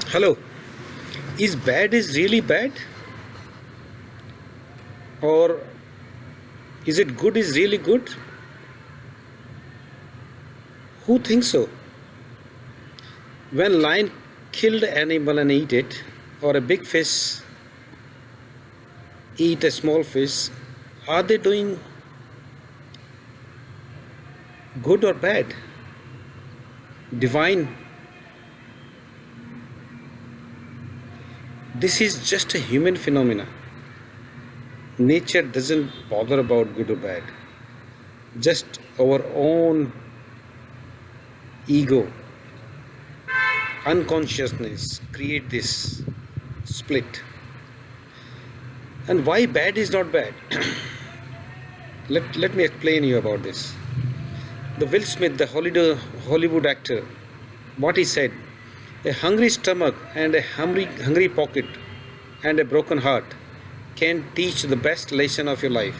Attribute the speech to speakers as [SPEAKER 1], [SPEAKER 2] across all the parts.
[SPEAKER 1] Hello, is bad is really bad, or is it good is really good? Who thinks so? When lion killed animal and eat it, or a big fish eat a small fish, are they doing good or bad? Divine? This is just a human phenomena. Nature doesn't bother about good or bad. Just our own ego, unconsciousness create this split. And why bad is not bad? Let me explain you about this. The Will Smith, the Hollywood actor, what he said: a hungry stomach and a hungry pocket and a broken heart can teach the best lesson of your life.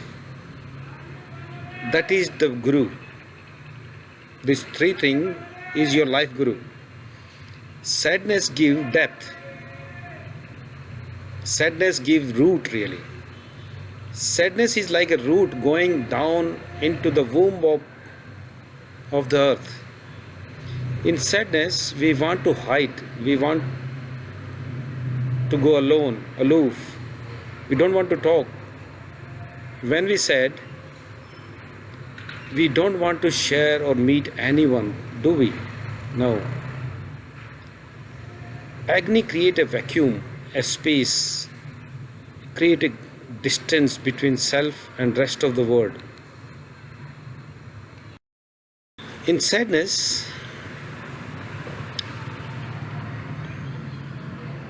[SPEAKER 1] That is the guru. These three things is your life guru. Sadness give depth. Sadness give root really. Sadness is like a root going down into the womb of the earth. In sadness, we want to hide, we want to go alone, aloof, we don't want to talk. When we sad, we don't want to share or meet anyone, do we? No. Agony create a vacuum, a space, create a distance between self and rest of the world. In sadness,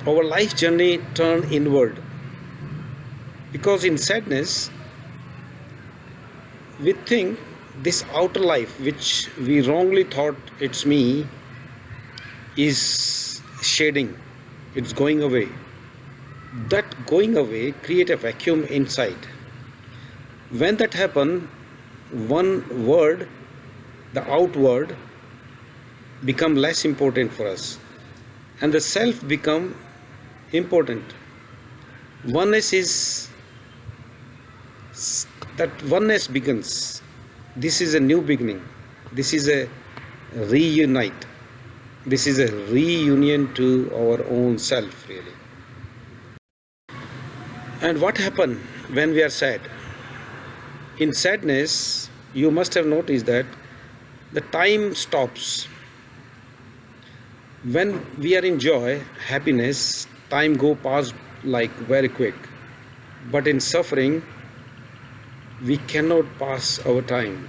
[SPEAKER 1] our life journey turn inward, because in sadness we think this outer life which we wrongly thought it's me is shading, it's going away. That going away create a vacuum inside. When that happen, one word, the outward, become less important for us and the self become important. Oneness is that oneness begins. This is a new beginning. This is a reunite. This is a reunion to our own self really. And what happens when we are sad? In sadness, you must have noticed that the time stops. When we are in joy, happiness, time go past like very quick. But in suffering, we cannot pass our time.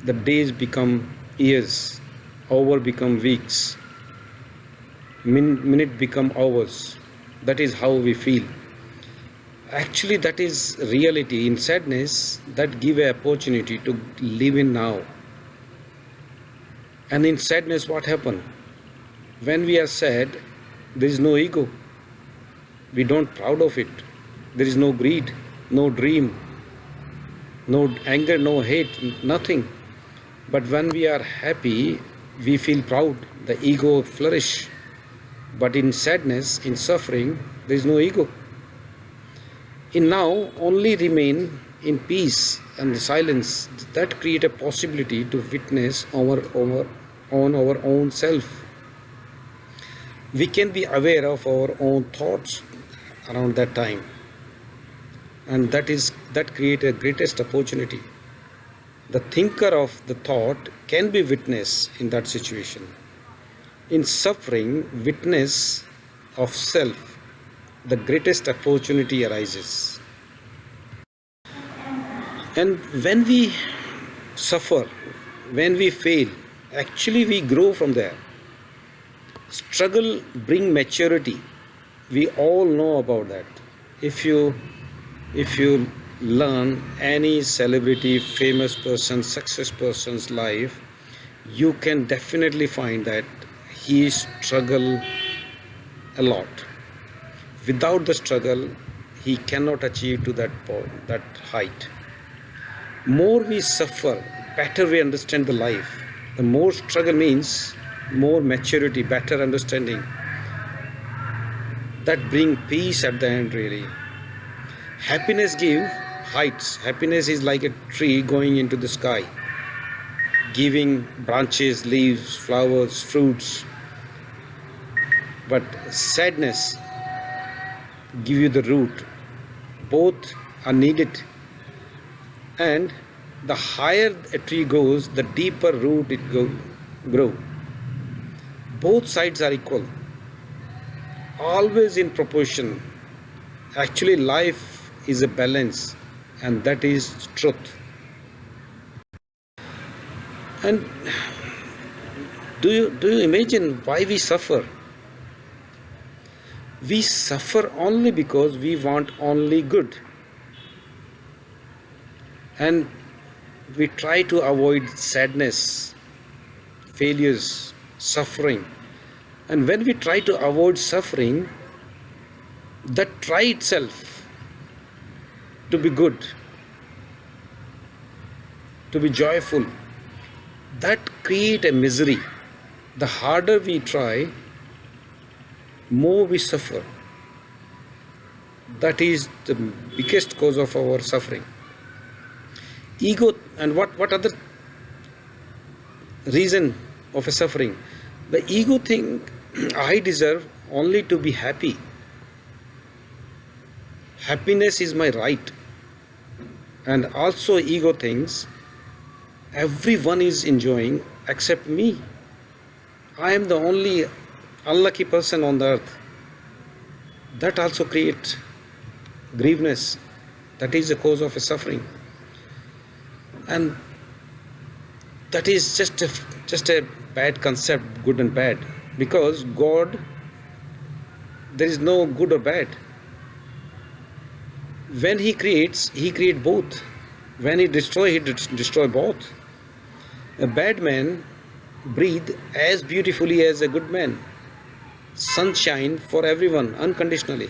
[SPEAKER 1] The days become years, hour become weeks, minute become hours. That is how we feel. Actually, that is reality. In sadness, that give an opportunity to live in now. And in sadness, what happen? When we are sad, there is no ego. We don't proud of it. There is no greed, no dream, no anger, no hate, nothing. But when we are happy, we feel proud. The ego flourish. But in sadness, in suffering, there is no ego. In now, only remain in peace and silence. That create a possibility to witness on our own self. We can be aware of our own thoughts around that time, and that create a greatest opportunity. The thinker of the thought can be witness in that situation. In suffering, witness of self, the greatest opportunity arises. And when we suffer, when we fail, actually we grow from there. Struggle bring maturity. We all know about that. If you learn any celebrity, famous person, success person's life, you can definitely find that he struggle a lot. Without the struggle, he cannot achieve to that point, that height. More we suffer, better we understand the life. The more struggle means more maturity, better understanding, that bring peace at the end really. Happiness give heights. Happiness is like a tree going into the sky, giving branches, leaves, flowers, fruits. But sadness give you the root. Both are needed, and the higher a tree goes, the deeper root it grow. Both sides are equal, always in proportion. Actually, life is a balance, and that is truth. And do you imagine why we suffer? We suffer only because we want only good, and we try to avoid sadness, failures, suffering. And when we try to avoid suffering, that try itself to be good, to be joyful, that create a misery. The harder we try, more we suffer. That is the biggest cause of our suffering. Ego. And what other reason of a suffering? The ego think I deserve only to be happy. Happiness is my right. And also ego thinks everyone is enjoying except me. I am the only unlucky person on the earth. That also creates grieveness. That is the cause of a suffering. And that is just a bad concept, good and bad. Because God, there is no good or bad. When He creates both. When He destroys both. A bad man breathes as beautifully as a good man. Sunshine for everyone, unconditionally.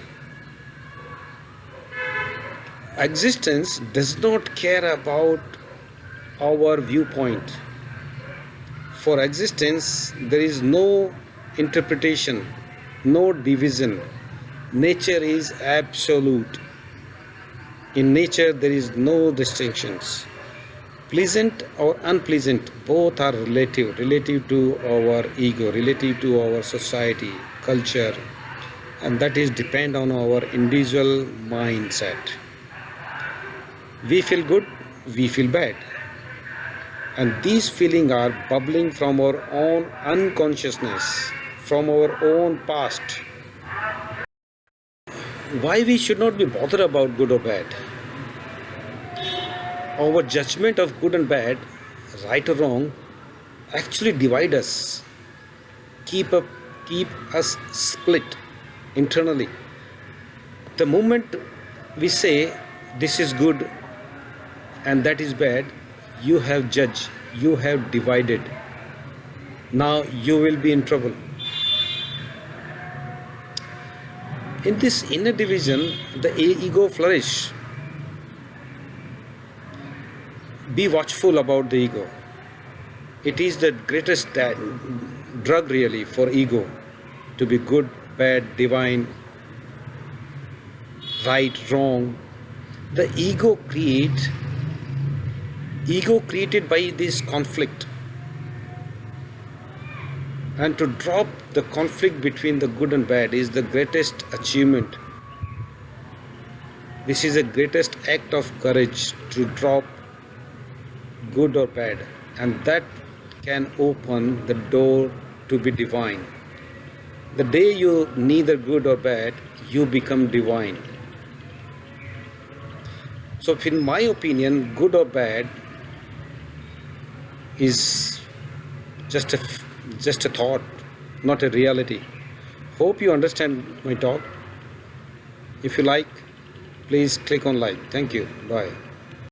[SPEAKER 1] Existence does not care about our viewpoint. For existence, there is no interpretation, no division. Nature is absolute. In nature, there is no distinctions. Pleasant or unpleasant, both are relative to our ego, relative to our society, culture, and that is depend on our individual mindset. We feel good, we feel bad. And these feelings are bubbling from our own unconsciousness, from our own past. Why we should not be bothered about good or bad? Our judgment of good and bad, right or wrong, actually divide us, keep us split internally. The moment we say this is good and that is bad, you have judged, you have divided. Now you will be in trouble. In this inner division, the ego flourish. Be watchful about the ego. It is the greatest drug really for ego, to be good, bad, divine, right, wrong. The ego created by this conflict, and to drop the conflict between the good and bad is the greatest achievement. This is the greatest act of courage, to drop good or bad, and that can open the door to be divine. The day you neither good or bad, you become divine. So in my opinion, good or bad is just a thought, not a reality. Hope you understand my talk. If you like, please click on like. Thank you. Bye.